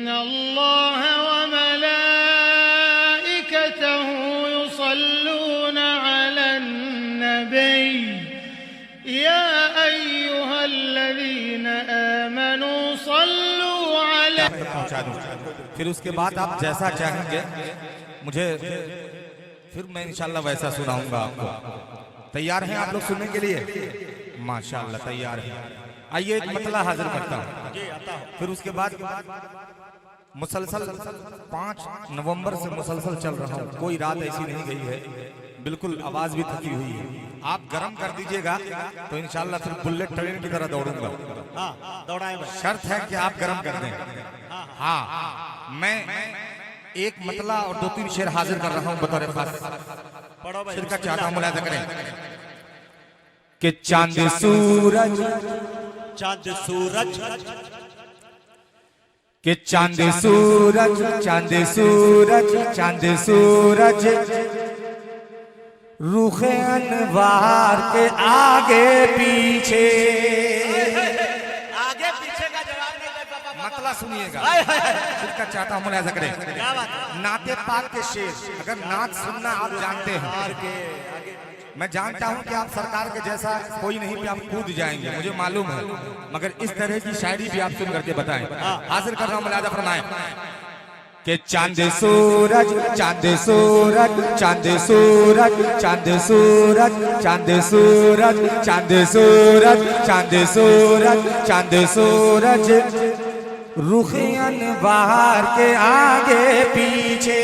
अल्लाह व मलाइकतहु युसल्लूना अलन नबी या अय्युहल्लज़ीना आमनू सल्लू अलैहि। पहुंचा दूं, फिर उसके बाद आप जैसा चाहेंगे मुझे फिर मैं इंशाल्लाह वैसा सुनाऊंगा आपको। तैयार हैं आप लोग सुनने के लिए? माशाल्लाह तैयार हैं। आइए एक मतला हाजिर करता हूँ, फिर उसके बाद मुसलसल 5 नवंबर से मुसलसल चल रहा हूँ, कोई रात ऐसी नहीं गई है, बिल्कुल आवाज भी थकी हुई है। आप गर्म कर दीजिएगा तो इंशाल्लाह फिर बुलेट ट्रेन की तरह दौड़ूंगा। दौड़ाएं, शर्त है कि आप गर्म कर दें। हाँ, मैं एक मतला और 2-3 शेर हाजिर कर रहा हूँ बतौर खास। शेर का चाहता हूँ मुलाहिजा करें कि चांद सूरज, चांद सूरज, कि चांद सूरज, चांद सूरज, चांद सूरज रुखे अनवार के आगे पीछे। आगे पीछे का जवाब नहीं दे पापा। मतला सुनिएगा, शेर का चाहता हूँ मुलाहिजा करें। नाते पाक के शेर, अगर नात सुनना आप जानते हैं, मैं जानता हूं कि आप सरकार के जैसा कोई नहीं कि आप कूद जाएंगे, मुझे मालूम है, मगर इस तरह की शायरी भी आप सुन करके बताएं। हाजिर कर रहा हूं, मुलाहिजा फरमाएं कि चांद सूरज, चांद सूरज, चांद सूरज, चांद सूरज, चांद सूरज, चांद सूरज, चांद सूरज, चांद सूरज रुखे अनवार के आगे पीछे।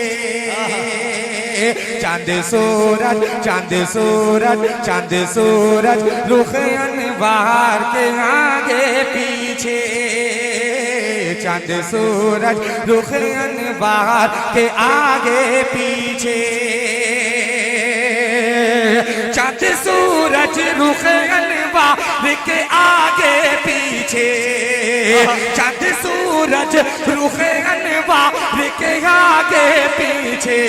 चांद सूरज, चांद सूरज, चांद सूरज रुखे अनवार के आगे पीछे। चांद सूरज रुखे अनवार के आगे पीछे। चांद सूरज रुखे अनवार के आगे पीछे। चांद सूरज रुखे अनवार के आगे पीछे।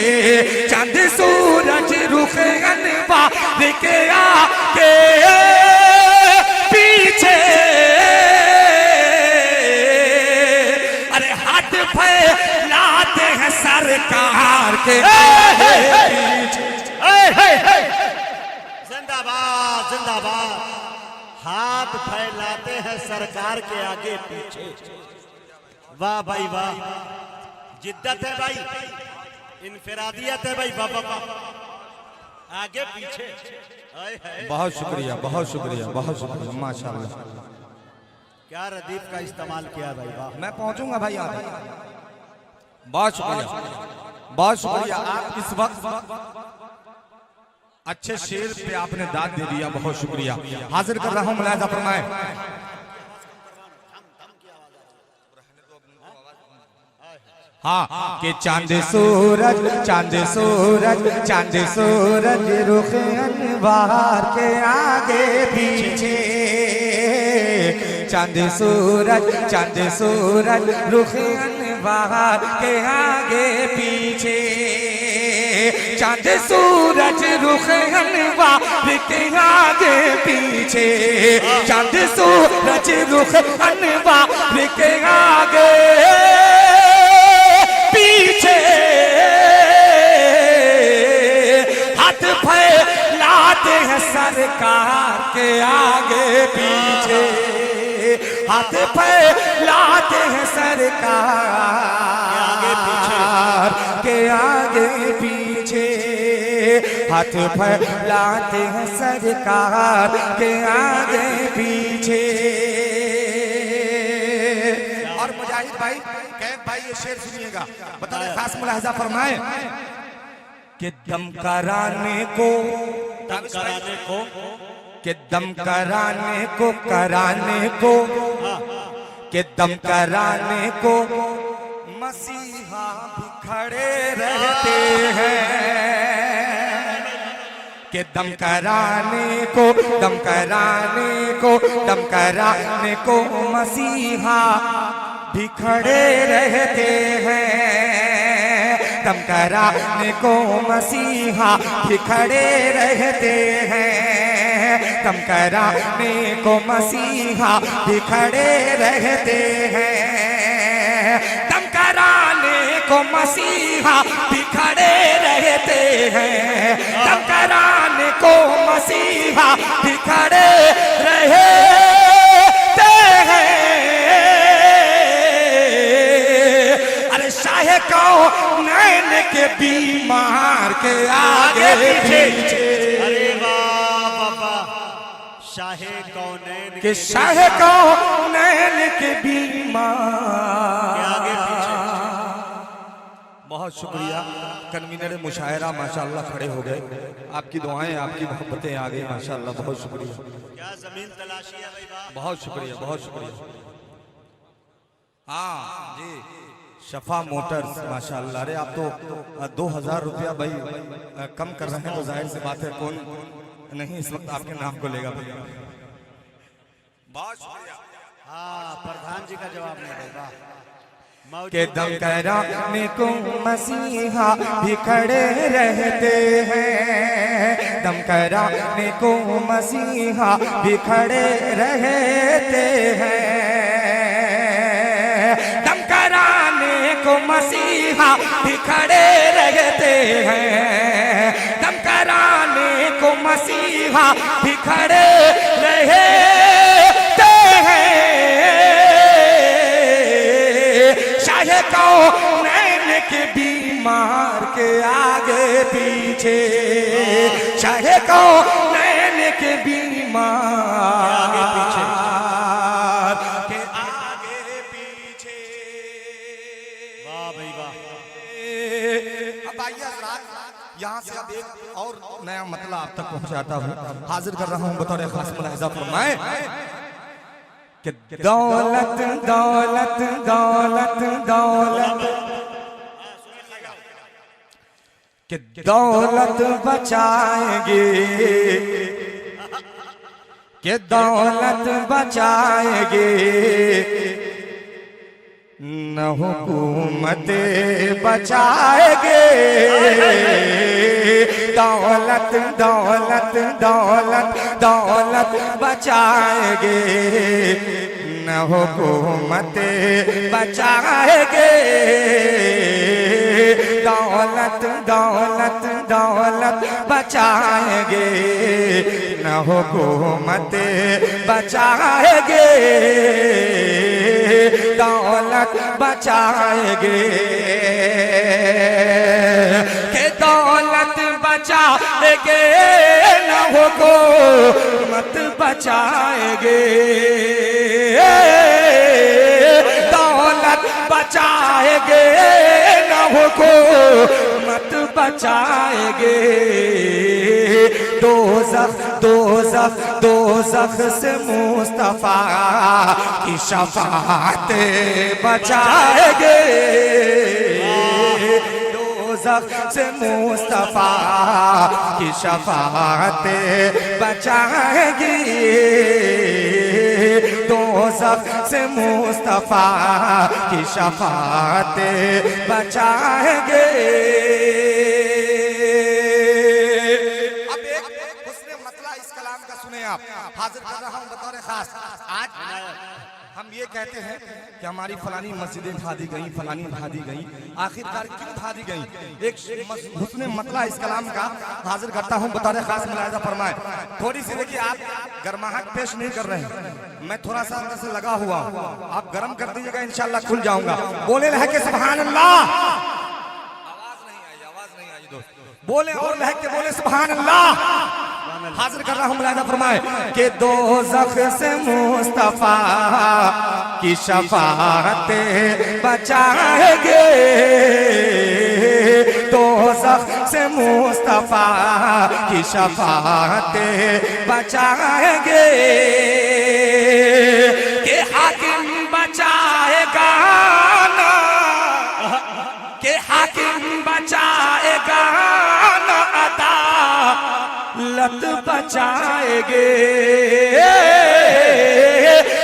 चांद सूरज रुखे अनवार के आगे पीछे। अरे हाथ फैलाते हैं सरकार के पीछे। जिंदाबाद जिंदाबाद। हाथ फैलाते हैं सरकार के आगे पीछे। वाह भाई वाह, जिद्दत है भाई, इनफिरादियत है भाई। वाह वाह वाह, आगे पीछे। बहुत शुक्रिया, बहुत शुक्रिया, बहुत शुक्रिया, माशाल्लाह। क्या रदीफ का इस्तेमाल किया भाई। वाह, मैं पहुंचूंगा भाई यहाँ तक। बहुत शुक्रिया, बहुत शुक्रिया। आप इस वक्त अच्छे शेर पे आपने दाद दे दिया, बहुत शुक्रिया। हाजिर कर रहा हूँ, मुलाहिजा फरमाएं। हाँ, कि चांद सूरज, चांद सूरज, चांद सूरज रुखे अनवार के आगे पीछे। चांद सूरज, चांद सूरज रुखे अनवार के आगे पीछे। चांद सूरज रुखे अनवार के आगे पीछे। चांद सूरज रुखे अनवार के आगे पीछे। हाथ फैलाते हैं सरकार के आगे पीछे। हाथ फैलाते हैं सरकार के आगे पीछे। हाथ फैलाते हैं सरकार के आगे पीछे। और मुजाहिद भाई, कैफ भाई, ये शेर सुनिएगा, बताने खास मुलाहिजा फरमाए कि दम कराने को, दम कराने को, कि दम कराने को, कराने को, कि दम कराने को मसीहा भी खड़े रहते हैं। कि दम कराने को, दम कराने को, दम कराने को मसीहा भी खड़े रहते हैं। दम कराने को मसीहा भी खड़े रहते हैं। दम कराने को मसीहा भी खड़े रहते हैं। दम मसीहा भी खड़े रहते हैं, दम कराने को मसीहा भी खड़े रहते हैं। अरे शाहे कौनैन के बीमार के आगे पीछे, अरे वाह बाबा, शाहे कौनैन के शाहे कौनैन के बीमार के आगे पीछे। बहुत शुक्रिया कन्वीनर मुशायरा, माशाल्लाह खड़े हो गए। आपकी दुआएं, आपकी मोहब्बतें आ गई, माशाल्लाह बहुत शुक्रिया। क्या जमीन तलाशी है भाई, वाह बहुत शुक्रिया, बहुत शुक्रिया। हाँ जी, शफा मोटर्स माशाल्लाह। अरे आप तो 2000 रुपया भाई कम कर रहे हैं, तो जाहिर सी बात है कौन नहीं इस वक्त आपके नाम को लेगा भैया। बहुत शुक्रिया। हाँ, प्रधान जी का जवाब नहीं भाई, वाह। के दम कराने को मसीहा भी खड़े रहते हैं, दम कराने को मसीहा भी खड़े रहते हैं, दम कराने को मसीहा भी खड़े रहते हैं, दम कराने को मसीहा भी खड़े रहते हैं। शाहे कौनैन के बीमार के आगे पीछे, शाहे कौनैन के बीमार आगे पीछे, के आगे पीछे। वाह भाई वाह। अब आइए हज़रात, यहाँ से अब एक और नया मतलब आप तक पहुँचाता हूँ, हाजिर कर रहा हूँ बतौर खास मुलाहिज़ा फरमाएं कि दौलत दौलत दौलत दौलत कि दौलत बचाएंगे, कि दौलत बचाएंगे, न हुकूमत बचाएंगे। दौलत दौलत दौलत दौलत बचाएंगे, न हुकूमत बचाएंगे। दौलत दौलत दौलत बचाएंगे, न हुकूमत बचाएंगे। दौलत बचाएंगे, के दौलत बचाएंगे, न हुकूमत बचाएंगे। दौलत बचाएंगे, न हुकूमत बचाएंगे। दोज़ख दोज़ख दोज़ख से मुस्तफा की शफाअत बचाएंगे। दोज़ख से मुस्तफा की शफाअत बचाएंगे। दोज़ख से मुस्तफा की शफाअत बचाएंगे। आप हाजिर कर रहा हूं बतौर खास। आज हम ये कहते हैं कि हमारी फलानी मस्जिदें ढा दी गई, फलानी ढा दी गई, आखिरकार क्यों ढा दी गई? एक हुस्न मतला इस कलाम का हाजिर करता हूं बतौर खास, मुलाहिज़ा फरमाएं। थोड़ी सी देखिए, आप गर्माहट पेश नहीं कर रहे हैं, मैं थोड़ा सा अंदर से लगा हुआ हूं, आप गर्म कर दीजिएगा, इंशाल्लाह खुल जाऊंगा। बोले लह के सुभान अल्लाह। आवाज नहीं आई दोस्त, बोले और लह के बोले सुभान अल्लाह। हाजिर कर रहा हूं, मुलाहिज़ा फरमाए कि दोज़ख से मुस्तफा की शफाअत बचाएंगे। दोज़ख से मुस्तफा की शफाअत बचाएंगे। कि हाकिम बचाएगा ना, कि हाकिम बचाएगा ना, अदालत बचाएंगे।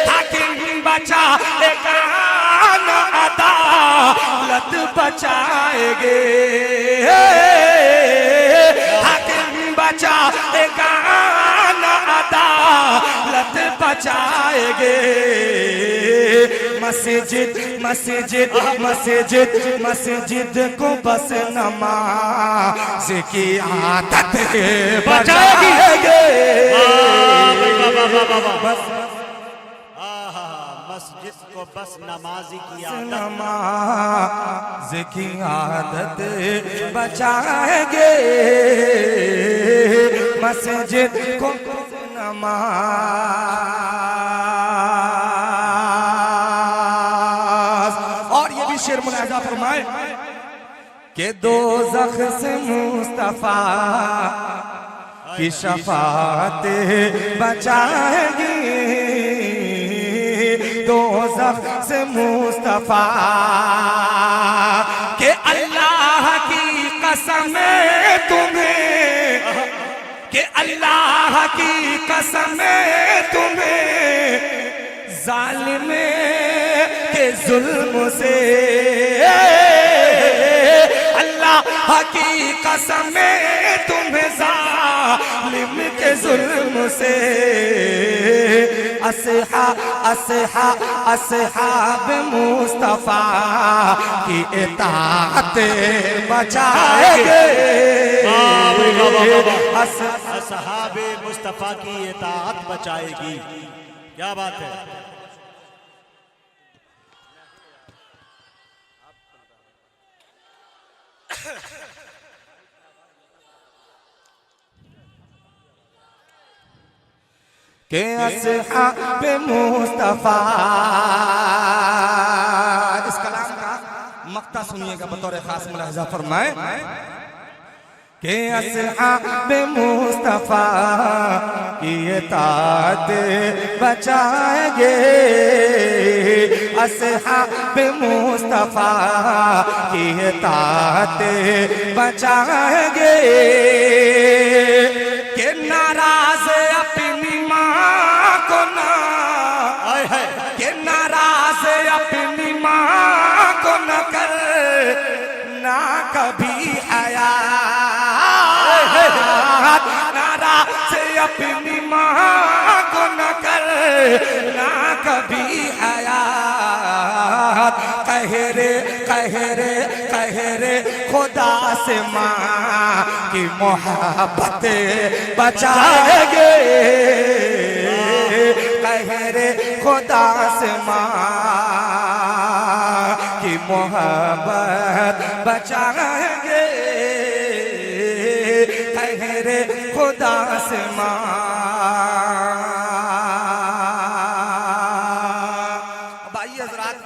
हाकिम बचाएगा ना, अदालत बचाएंगे। हाकिम बचाएगा ना, अदालत बचाएंगे। मस्जिद मस्जिद मस्जिद मस्जिद को बस नमाज की आदत बचाएंगे। मस्जिद को बस नमाजी की आदत, नमाज की आदत बचाएंगे। मस्जिद को नमाज। और ये भी शेर मुलाहिजा फरमाए कि दोज़ख से मुस्तफा की शफाअत बचाएगी। दोज़ख से मुस्तफा के अल्लाह की कसम तुम्हें, के अल्लाह की कसम तुम्हें जालिम के जुल्म से, अल्लाह की कसम तुम्हें जालिम के जुल्म से असहाब मुस्तफा की इताअत बचाएंगे। असहाब मुस्तफा की इताअत बचाएगी। क्या बात है। के असहाब मुस्तफा, इस कलाम का मक्ता सुनिएगा बतौर खास मुलाहिजा फरमाए के असहाब मुस्तफा की इताअत बचाएंगे। असहाब मुस्तफा की इताअत बचाएंगे। के नाराज अपनी माँ को ना, के नाराज अपनी माँ को न कर ना कभी आया, नाराज अपनी माँ को न कर ना कभी आया। कहरे कहरे कहरे खुदा से माँ की मोहब्बत बचाएंगे। कहरे खुदा से माँ की मोहब्बत बचाएंगे। कहरे खुदा से माँ। भाई हजरात,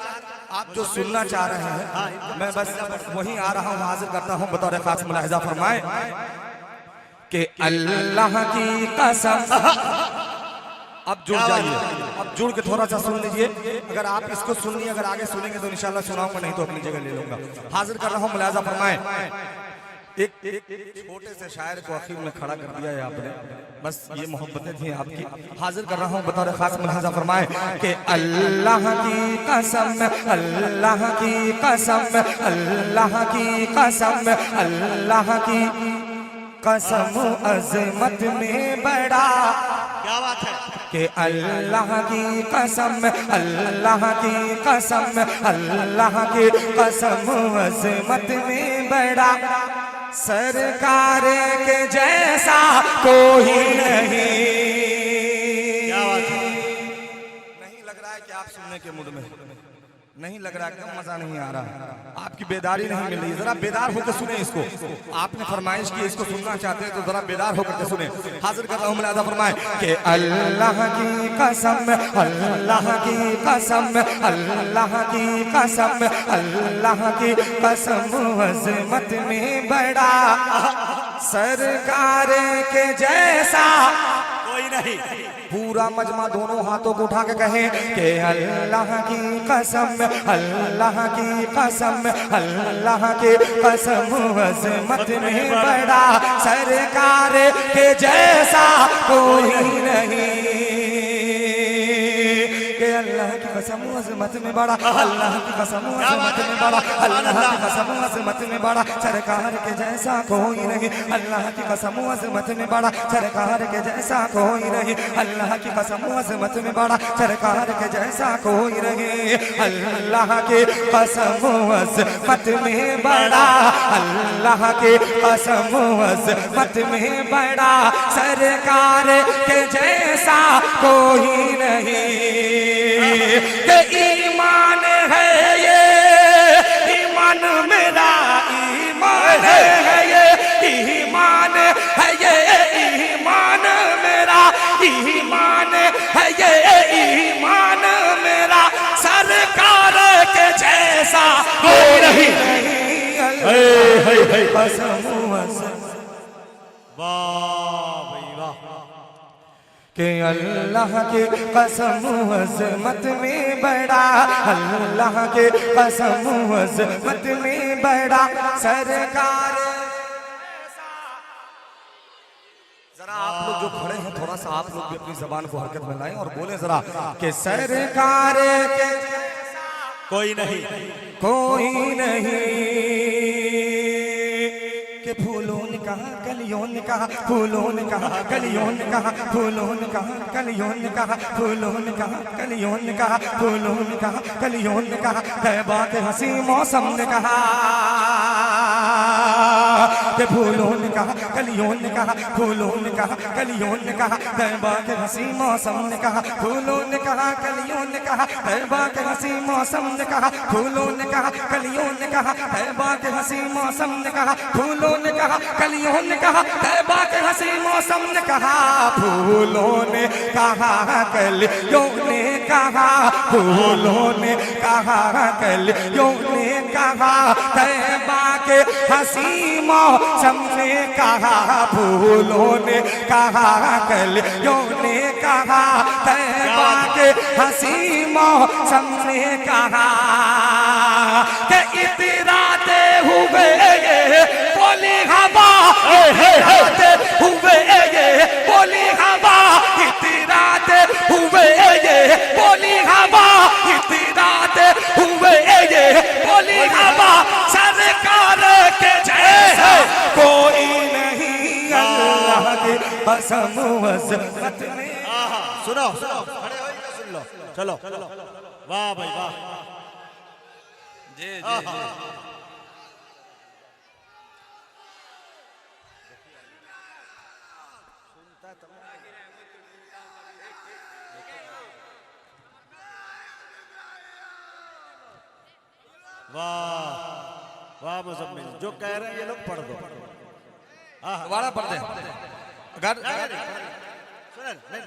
आप जो सुनना चाह रहे हैं मैं बस वहीं आ रहा हूँ, हाजिर करता हूँ बतौर खास मुलाहिजा फरमाए कि अल्लाह की कसम। अब जुड़ जाइए, अब जुड़ के थोड़ा सा सुन लीजिए। अगर आप इसको सुन लिए, अगर आगे सुनेंगे तो इंशाल्लाह सुनाऊंगा, नहीं तो अपनी जगह ले लूंगा। हाजिर कर रहा हूँ, मुलाहिजा फरमाए। एक छोटे से शायर को आखिर में खड़ा कर दिया है आपने, बस ये मोहब्बतें थी आपकी। हाजिर कर रहा हूँ बतौर खास मुलाहिजा फरमाए कि अल्लाह की कसम, अल्लाह की कसम, अल्लाह की कसम, अल्लाह की कसम अज़मत में बड़ा। क्या बात है कि अल्लाह की कसम, अल्लाह की कसम, अल्लाह की कसम अज़मत में बड़ा। सरकार के जैसा कोई नहीं। क्या बात है। नहीं लग रहा है कि आप सुनने के मूड में नहीं लग रहा, एकदम मजा नहीं आ रहा, आपकी बेदारी नहीं मिल रही। जरा बेदार होकर सुने इसको। आपने फरमाइश की इसको सुनना चाहते हैं तो जरा बेदार होकर के सुने। हाजिर कर रहा हूं, मुलाहिजा फरमाए कि अल्लाह की कसम, अल्लाह की कसम, अल्लाह की कसम, अल्लाह की कसम अज़मत में बड़ा। सरकार के जैसा कोई नहीं। पूरा मजमा दोनों हाथों को उठा के कहें कि अल्लाह की कसम, अल्लाह की कसम, अल्लाह की कसम अज़मत में बड़ा। सरकार के जैसा कोई नहीं। कि अल्लाह की कसम अजमत में बड़ा, अल्लाह की कसम अजमत में बड़ा, अल्लाह की कसम अजमत में बड़ा, सरकार के जैसा कोई नहीं, अल्लाह की कसम अजमत में बड़ा, सरकार के जैसा कोई नहीं, अल्लाह की कसम अजमत में बड़ा, सरकार के जैसा कोई नहीं, अल्लाह की कसम अजमत में बड़ा, अल्लाह की कसम अजमत में बड़ा, सरकार के जैसा कोई नहीं। कि ईमान है ये, ईमान मेरा ईमान है ये, ईमान है ये, ईमान मेरा ईमान है ये, ईमान मेरा, सरकार के जैसा कोई नहीं। वाह भाई वाह। कि अल्लाह की कसम अज़मत में बड़ा, अल्लाह की कसम अज़मत में बड़ा, सरकार। जरा आप लोग जो खड़े हैं थोड़ा सा आप लोग भी अपनी जबान को हरकत में लाएं और बोले जरा कि सरकार के कोई नहीं, कोई नहीं। कि फूलों ने कहा कलियों ने कहा, फूलों ने कहा कलियों ने कहा, फूलों ने कहा कलियों ने कहा, फूलों ने कहा कलियों ने कहा, फूलों ने कहा कलियों ने कहा, तैबा के हंसी मौसम ने कहा। कि फूलों ने कहा कलियों ने कहा, फूलों ने कहा कलियों ने कहा, तैबा के हंसी मौसम ने कहा, फूलों ने कहा कलियों ने कहा, तैबा के हंसी मौसम ने कहा, फूलों ने कहा कलियों ने कहा, तैबा के हंसी मौसम ने कहा, फूलों ने कहा कलियों ने कहा, तैबा के हंसी मौसम ने कहा, फूलों ने कहा कलियों ने कहा, फूलों ने कहा कलियों ने कहा, तैबा के हंसी मौसम ने कहा, फूलों ने कहा कलियों ने कहा, तैबा के हंसी मौसम ने कहा। कि इतराते हुए बोली हवा, इतराते हुए बोली हवा, इतराते हुए बोली हवा, इतराते हुए बोली हवा, सरकार के जैसा कोई नहीं, अल्लाह की कसम अज़मत में। सुनो सुनो, खड़े हो सुन लो, चलो वाह भाई वाह। जी जी वाह वाह मुज़म्मिल, जो कह रहे हैं ये लोग पढ़ दो। दोबारा पढ़ दें।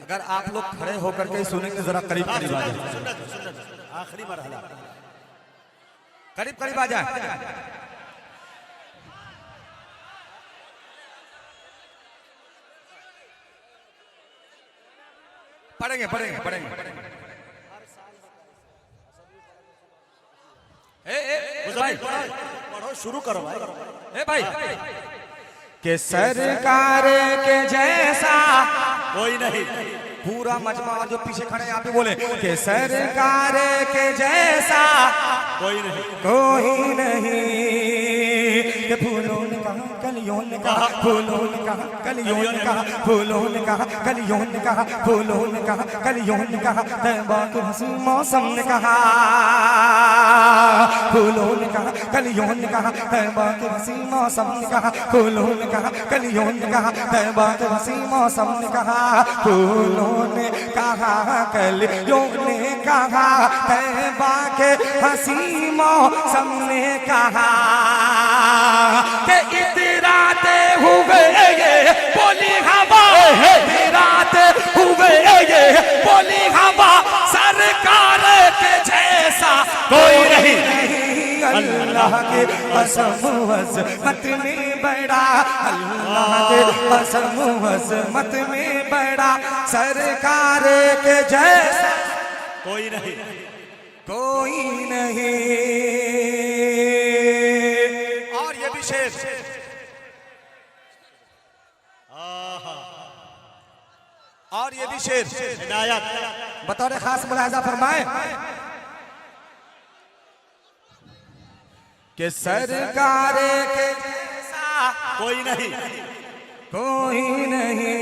अगर आप लोग खड़े होकर के सुनेंगे जरा करीब करीब आ जाए, आखिरी मरहला करीब करीब आ जाए। पढ़ेंगे पढ़ेंगे पढ़ेंगे। भाई पढ़ो, शुरू करो भाई। भाई कि सरकार के जैसा कोई नहीं, पूरा मजमा जो पीछे खड़े यहाँ पे बोले कि सरकार के जैसा कोई नहीं, कोई नहीं। कि फूलों ने कहा कलियों ने कहा, फूलों ने कहा कलियों ने कहा, फूलों ने कहा कलियों ने कहा, फूलों ने कहा कलियों ने कहा, तैबा के हंसी मौसम ने कहा, फूलों ने कहा कलियों ने कहा, तैबा के हंसी मौसम ने कहा, फूलों ने कहा कलियों ने कहा, तैबा के हंसी मौसम ने कहा, फूलों ने कहा कलियों ने कहा, तैबा के हंसी मौसम ने कहा। कि इतराते हुए बोली हवा, इतराते हुए बोली हवा, सरकार के जैसा कोई नहीं, अल्लाह के कसम अज़मत में बड़ा, अल्लाह के कसम अज़मत में बड़ा, सरकार के जैसा कोई नहीं, कोई नहीं। और ये भी शेर, और ये भी शेर हिदायत बतौर खास मुलाहिजा फरमाए कि सरकार के जैसा कोई नहीं, कोई नहीं,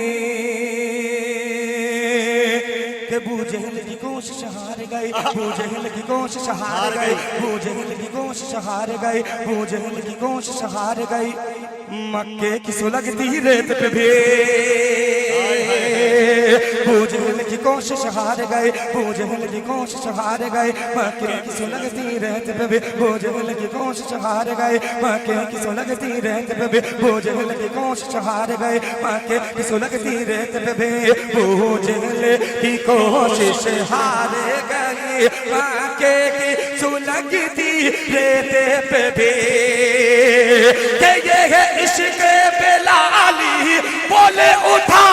कि बूझेल की कोशिश हार गई, बूझेल की कोशिश हार गई, बूझेल की कोशिश हार गई, बूझेल की कोशिश हार गई। मक्के की सुलगती रेत पे भी बूझेल की कोशिश हार गई, बूझेल की कोशिश हार गई। मक्के की सुलगती रेत पे भी बूझेल की कोशिश हार गई, मक्के की सुलगती रेत पे भी बूझेल की कोशिश हार गई, मक्के की सुलगती रेत पे भी बूझेल की कोशिश हार गई, मक्के की सुलगती रेत पे भी। ये है इश्क बेलाली बोले उठा,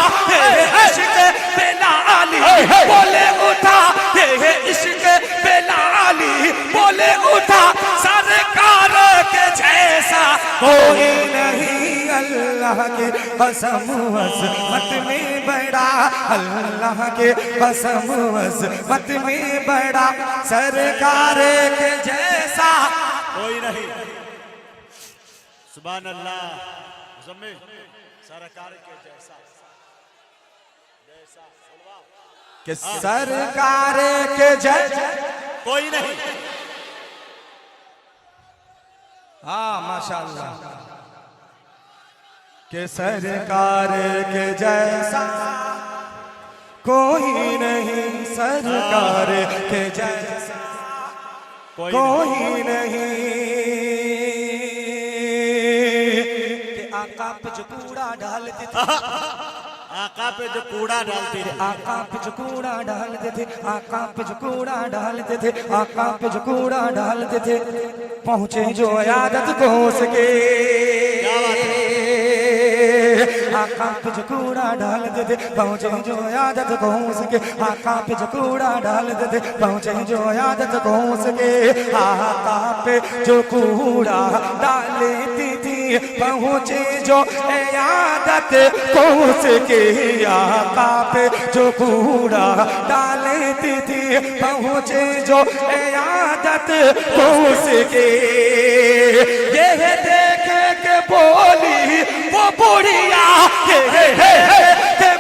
इश्क बेलाली बोले उठा, ये इश्क बेलाली बोले उठा। सरकार के जैसा कोई नहीं, अल्लाह के कसम अज़मत में बड़ा, अल्लाह के कसम अज़मत में बड़ा। सरकार के जैसा कोई नहीं। सुभान अल्लाह। मुज़म्मिल, सरकार के जैसा कि सरकार के जैसा कोई नहीं। हाँ माशाअल्लाह। कि सरकार के जैसा कोई नहीं, सरकार के जैसा कोई नहीं। कि आका पे जो कूड़ा डालते थे, आका पे जो कूड़ा डालते थे, आका पे जो कूड़ा डालते थे, आका पे जो कूड़ा डालते थे, आका पे जो कूड़ा डालते थे, पहुंचे जो आदत को सके। आका पे जो कूड़ा डालते थे, पहुंचे जो आदत को सके। आका पे जो कूड़ा डालते थे, पहुंचे जो आदत को सके। आका पे जो कूड़ा डालती थी, पहुंचे जो आदत को सके। आका पे जो कूड़ा डालती थी, पहुंचे जो आदत को सके। ये देख के बोली वो बुढ़िया, के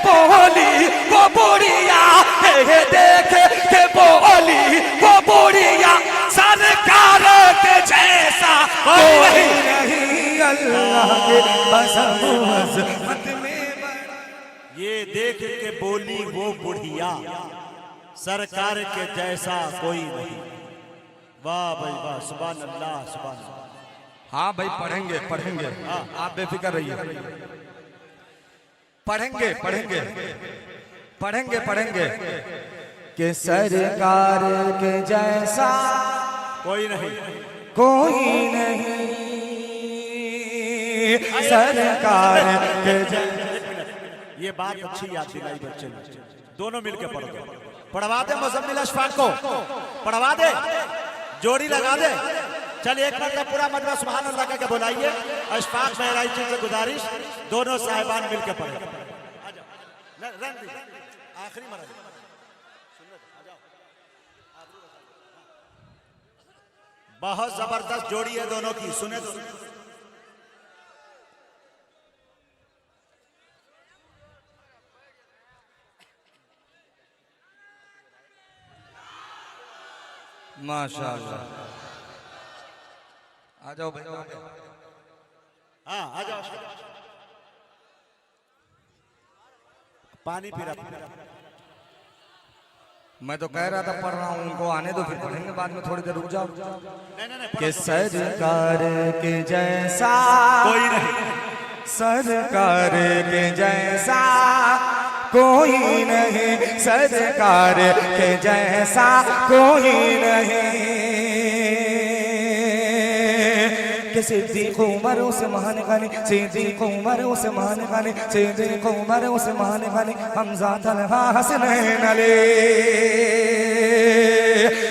बोली वो बुढ़िया, देख के बोली वो बुढ़िया। सरकार के जैसा कोई नहीं, अल्लाह के कसम अज़मत में बड़ा। ये देख के बोली वो बुढ़िया, सरकार के जैसा कोई नहीं। वाह भाई वाह, सुभान अल्लाह, सुभान अल्लाह। हाँ भाई पढ़ेंगे पढ़ेंगे, आप बेफिक्र रहिए। पढ़ेंगे पढ़ेंगे पढ़ेंगे पढ़ेंगे। कि सरकार के जैसा कोई नहीं, कोई नहीं, सरकार के जैसा। ये बात अच्छी याद दिलाई बच्चे ने। दोनों मिलके पढ़ दो, पढ़वा दे मुज़म्मिल अशफाक को, पढ़वा दे, जोड़ी लगा दे। चल एक बार पूरा मजमा सुभान अल्लाह का बुलाइए। अशफाक बहराइची से गुजारिश, दोनों साहिबान मिलकर पढ़े। आखिरी मरहला बहुत जबरदस्त जोड़ी है दोनों की, सुने तो। माशाअल्लाह। आ जाओ भाई, हाँ आ जाओ। पानी पी रहा। मैं तो कह रहा था पढ़ रहा हूँ, उनको आने दो, फिर पढ़ेंगे बाद में, थोड़ी देर रुक जाओ। नहीं, कि सरकार के जैसा कोई नहीं, सरकार के जैसा कोई नहीं, सरकार के जैसा कोई नहीं। कि सिद्दीक़ उमर उस्मान गनी, सिद्दीक़ उमर उस्मान गनी, सिद्दीक़ उमर उस्मान गनी, हमज़ा तलहा हसनैन अली।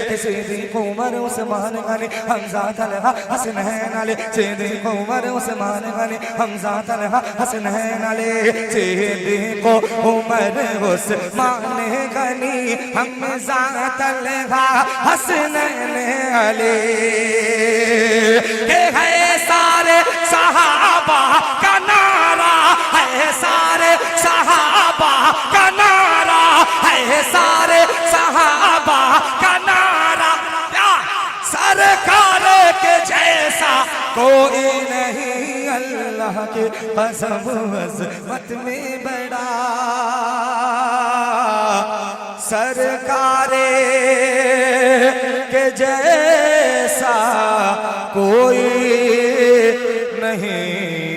कि सिद्दीक़ उमर उस्मान गनी, हमज़ा तलहा हसनैन अली, सिद्दीक़ उमर उस्मान गनी, हमज़ा तलहा हसनैन अली। सिद्दीक़ उमर उस्मान गनी, हमज़ा तलहा हसनैन अली। कोई नहीं अल्लाह के कसम अज़मत में बड़ा। सरकारे के जैसा कोई नहीं